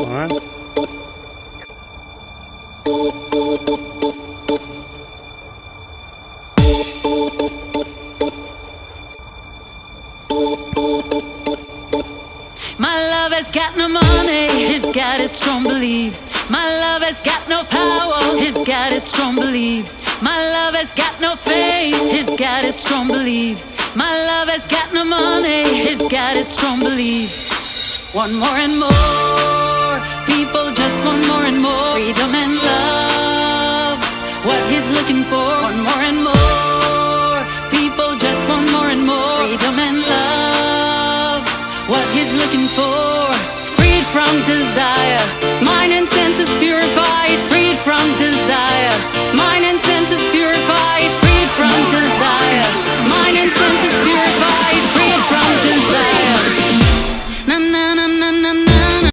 One. My love has got no money, he's got his strong beliefs. My love has got no power, he's got his strong beliefs. My love has got no fame, he's got his strong beliefs. My love has got no money, he's got his strong beliefs. Want more and more, people just want more and more. Freedom and love, what he's looking for. Want more and more, people just want more and more. Freedom and love, what he's looking for.